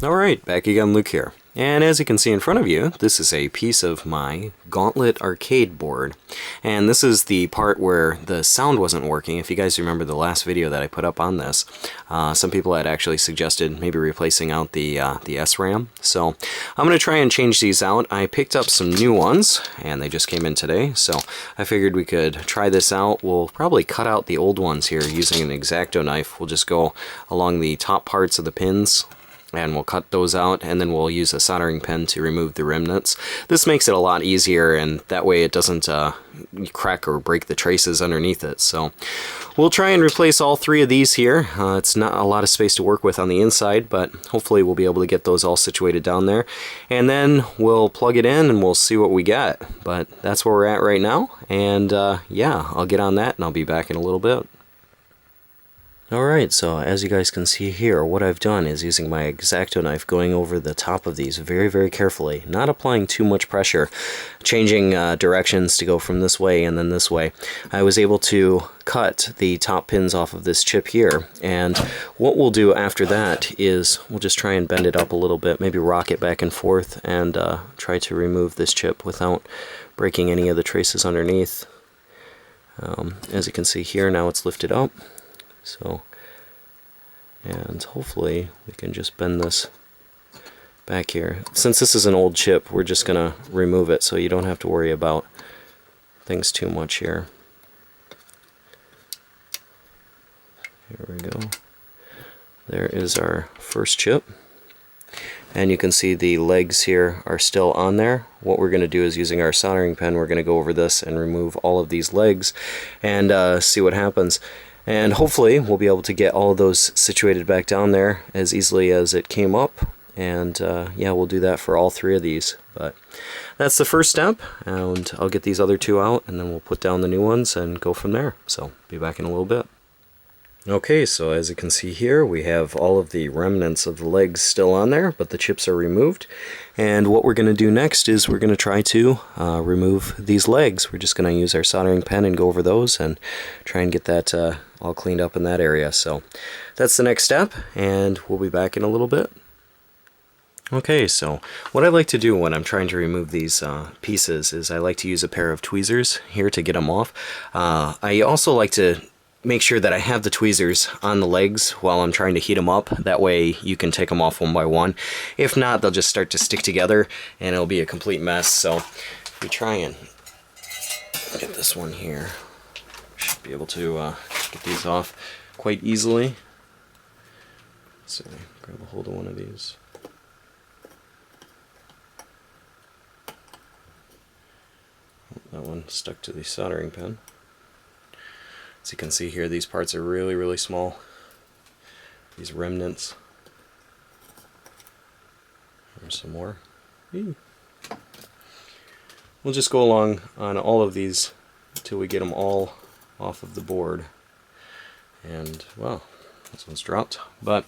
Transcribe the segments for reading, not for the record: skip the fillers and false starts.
Alright, back again, Luke here. And as you can see in front of you, this is a piece of my Gauntlet arcade board. And this is the part where the sound wasn't working. If you guys remember the last video that I put up on this, some people had actually suggested maybe replacing out the SRAM. So I'm going to try and change these out. I picked up some new ones, and they just came in today. So I figured we could try this out. We'll probably cut out the old ones here using an X-Acto knife. We'll just go along the top parts of the pins, and we'll cut those out, and then we'll use a soldering pen to remove the remnants. This makes it a lot easier, and that way it doesn't crack or break the traces underneath it. So we'll try and replace all three of these here. It's not a lot of space to work with on the inside, but hopefully we'll be able to get those all situated down there. And then we'll plug it in and we'll see what we get. But that's where we're at right now, and yeah, I'll get on that and I'll be back in a little bit. Alright, so as you guys can see here, what I've done is using my X-Acto knife going over the top of these very, very carefully, not applying too much pressure, changing directions to go from this way and then this way. I was able to cut the top pins off of this chip here, and what we'll do after that is we'll just try and bend it up a little bit, maybe rock it back and forth, and try to remove this chip without breaking any of the traces underneath. As you can see here, now it's lifted up. So, and hopefully we can just bend this back here. Since this is an old chip, we're just going to remove it so you don't have to worry about things too much here. Here we go. There is our first chip. And you can see the legs here are still on there. What we're going to do is, using our soldering pen, we're going to go over this and remove all of these legs and see what happens. And hopefully we'll be able to get all of those situated back down there as easily as it came up. And yeah, we'll do that for all three of these. But that's the first step, and I'll get these other two out, and then we'll put down the new ones and go from there. So be back in a little bit. Okay, so as you can see here, we have all of the remnants of the legs still on there, but the chips are removed. And what we're going to do next is we're going to try to remove these legs. We're just going to use our soldering pen and go over those and try and get that all cleaned up in that area. So that's the next step, and we'll be back in a little bit. Okay, so what I like to do when I'm trying to remove these pieces is I like to use a pair of tweezers here to get them off. I also like to make sure that I have the tweezers on the legs while I'm trying to heat them up. That way you can take them off one by one. If not, they'll just start to stick together and it'll be a complete mess. So if we try and get this one here, should be able to get these off quite easily. So grab a hold of one of these. That one stuck to the soldering pen. As you can see here, these parts are really, really small. These remnants. There's some more. We'll just go along on all of these until we get them all off of the board. And, well, this one's dropped. But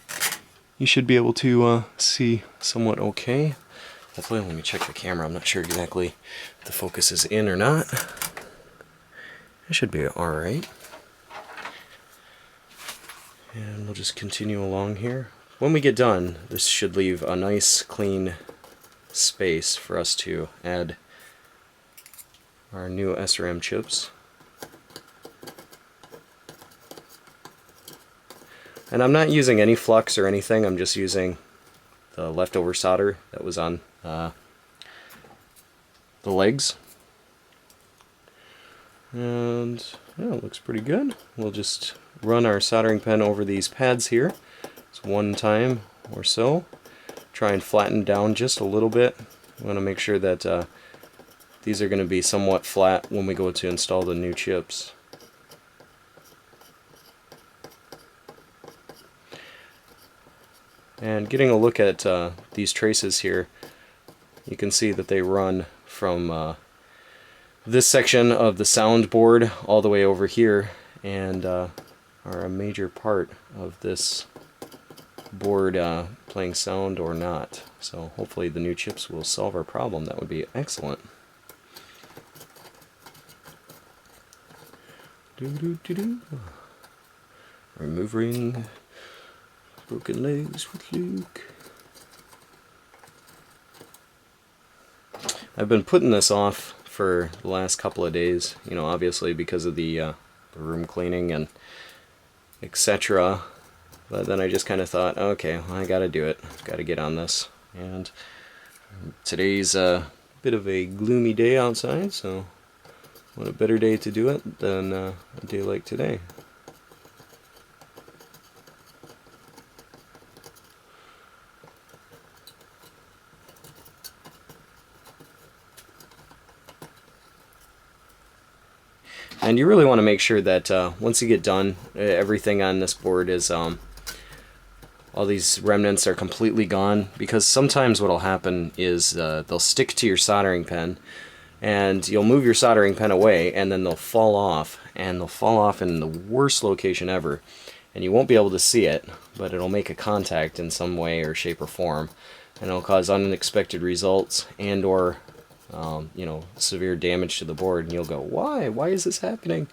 you should be able to see somewhat okay. Hopefully, let me check the camera. I'm not sure exactly if the focus is in or not. It should be alright. And we'll just continue along here. When we get done, this should leave a nice clean space for us to add our new SRAM chips. And I'm not using any flux or anything, I'm just using the leftover solder that was on the legs. And yeah, it looks pretty good. We'll just run our soldering pen over these pads here. It's one time or so. Try and flatten down just a little bit. We want to make sure that these are going to be somewhat flat when we go to install the new chips. And getting a look at these traces here, you can see that they run from this section of the soundboard all the way over here, and are a major part of this board playing sound or not. So hopefully the new chips will solve our problem. That would be excellent. Removing broken legs with Luke. I've been putting this off for the last couple of days, you know, obviously because of the room cleaning and etc. But then I just kind of thought, okay, well, I gotta do it. Gotta get on this. And today's a bit of a gloomy day outside, so what a better day to do it than a day like today. And you really want to make sure that once you get done, everything on this board is, all these remnants are completely gone, because sometimes what will happen is they'll stick to your soldering pen, and you'll move your soldering pen away, and then they'll fall off, and they'll fall off in the worst location ever, and you won't be able to see it, but it'll make a contact in some way or shape or form, and it'll cause unexpected results and or you know, severe damage to the board, and you'll go, why is this happening?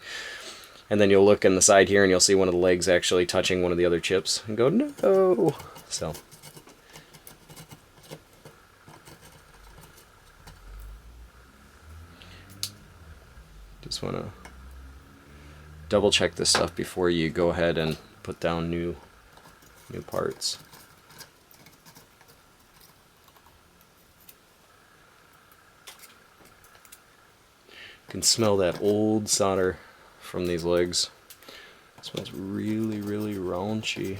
And then you'll look in the side here and you'll see one of the legs actually touching one of the other chips and go, no. So just want to double check this stuff before you go ahead and put down new parts. You can smell that old solder from these legs. It smells really, really raunchy.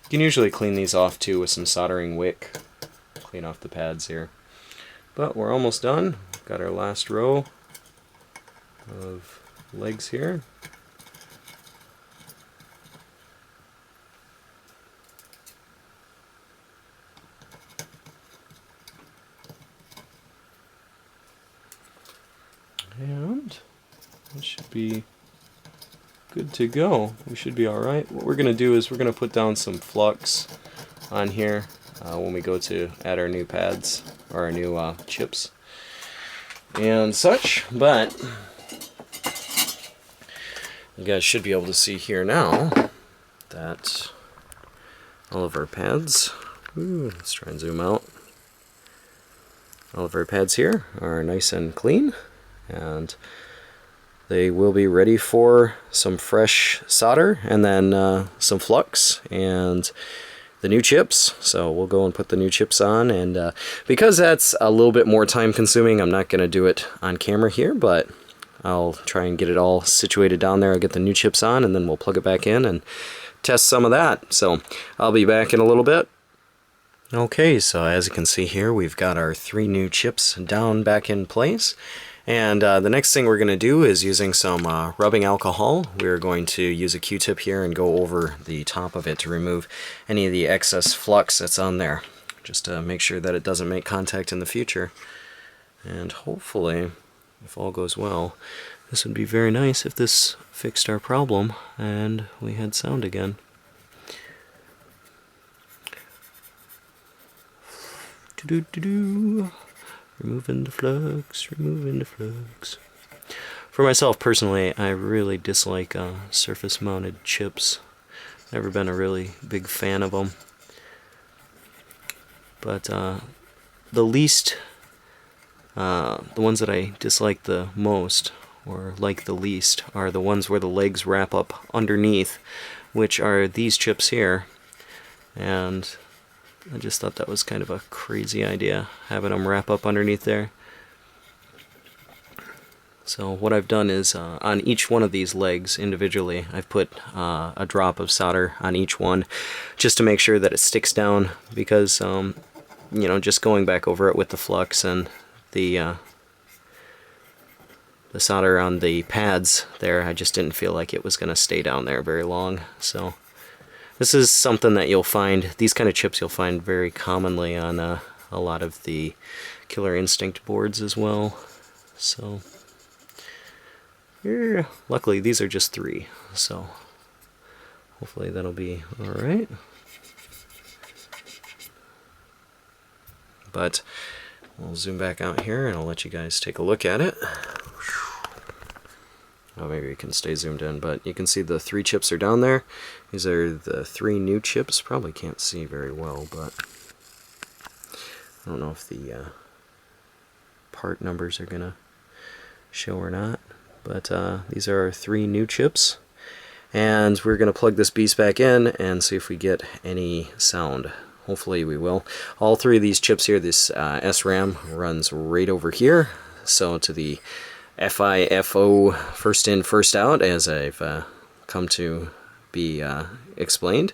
You can usually clean these off too with some soldering wick. Clean off the pads here. But we're almost done. Got our last row of legs here. And it should be good to go. We should be alright. What we're going to do is we're going to put down some flux on here when we go to add our new pads, or our new chips and such. But you guys should be able to see here now that all of our pads, let's try and zoom out, all of our pads here are nice and clean, and they will be ready for some fresh solder and then some flux and the new chips. So we'll go and put the new chips on, and because that's a little bit more time consuming, I'm not going to do it on camera here, but I'll try and get it all situated down there. I'll get the new chips on, and then we'll plug it back in and test some of that. So I'll be back in a little bit. Okay, so as you can see here, we've got our 3 new chips down back in place. And the next thing we're going to do is using some rubbing alcohol. We're going to use a Q-tip here and go over the top of it to remove any of the excess flux that's on there, just to make sure that it doesn't make contact in the future. And hopefully, if all goes well, this would be very nice if this fixed our problem and we had sound again. Do-do-do-do. Removing the flux, removing the flux. For myself personally, I really dislike surface mounted chips. Never been a really big fan of them. But the ones that I dislike the most, or like the least, are the ones where the legs wrap up underneath, which are these chips here. And I just thought that was kind of a crazy idea, having them wrap up underneath there. So what I've done is, on each one of these legs individually, I've put a drop of solder on each one, just to make sure that it sticks down, because, you know, just going back over it with the flux and the solder on the pads there, I just didn't feel like it was going to stay down there very long. So this is something that you'll find, these kind of chips you'll find very commonly on a lot of the Killer Instinct boards as well. So, yeah, luckily these are just 3, so hopefully that'll be alright. But we'll zoom back out here and I'll let you guys take a look at it. Oh, maybe we can stay zoomed in, but you can see the 3 chips are down there. These are the 3 new chips. Probably can't see very well, but I don't know if the part numbers are gonna show or not. But these are our 3 new chips, and we're gonna plug this beast back in and see if we get any sound. Hopefully we will. All 3 of these chips here, this SRAM runs right over here, so to the FIFO, first in, first out, as I've come to be explained.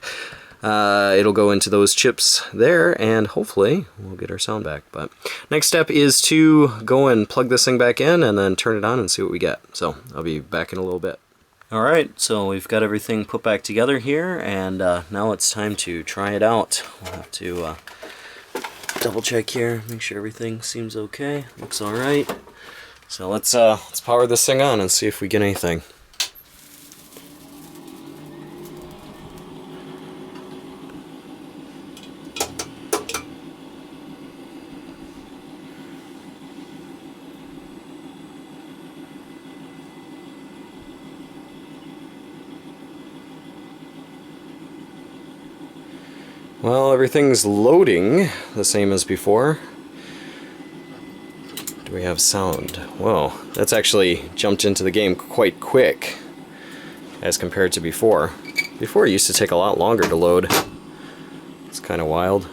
It'll go into those chips there, and hopefully we'll get our sound back. But next step is to go and plug this thing back in and then turn it on and see what we get. So I'll be back in a little bit. Alright, so we've got everything put back together here, and now it's time to try it out. We'll have to double check here, make sure everything seems okay. Looks alright. So let's power this thing on and see if we get anything. Well, everything's loading the same as before. Do we have sound? Whoa, that's actually jumped into the game quite quick as compared to before. Before it used to take a lot longer to load. It's kind of wild.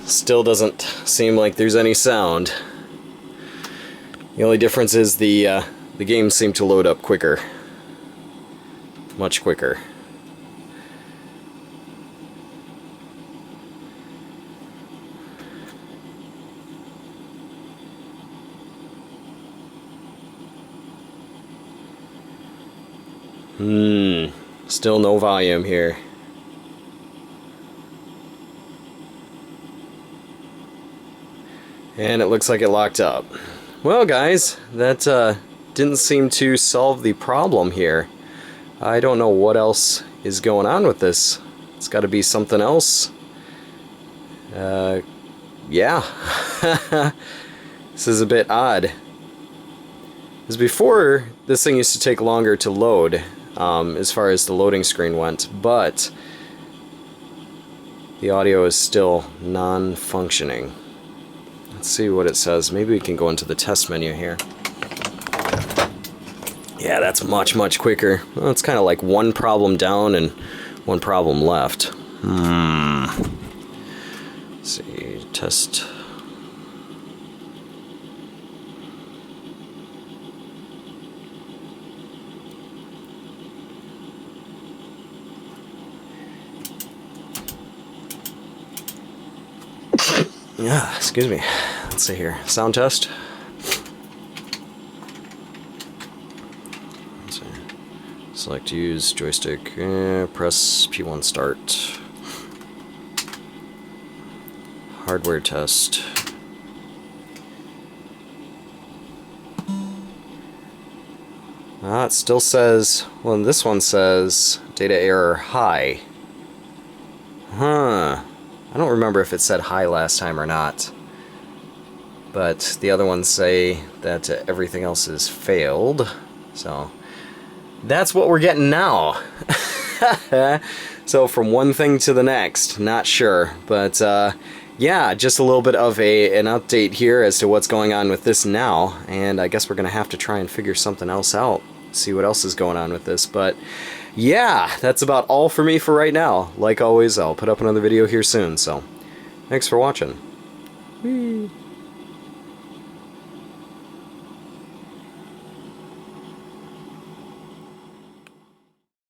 Still doesn't seem like there's any sound. The only difference is the games seem to load up quicker. Much quicker. Still no volume here. And it looks like it locked up. Well, guys, that didn't seem to solve the problem here. I don't know what else is going on with this. It's got to be something else. Yeah. This is a bit odd. Because before, this thing used to take longer to load, as far as the loading screen went, but the audio is still non-functioning. Let's see what it says. Maybe we can go into the test menu here. Yeah, that's much, much quicker. Well, it's kind of like one problem down and one problem left. Let's see, test. Yeah, excuse me. Let's see here. Sound test. Let's see. Select use joystick. Press P1 start. Hardware test. It still says, well, this one says data error high. Huh. I don't remember if it said high last time or not. But the other ones say that everything else has failed. So that's what we're getting now. So from one thing to the next, not sure. But yeah, just a little bit of an update here as to what's going on with this now. And I guess we're going to have to try and figure something else out. See what else is going on with this. But yeah, that's about all for me for right now. Like always, I'll put up another video here soon. So thanks for watching. Whee!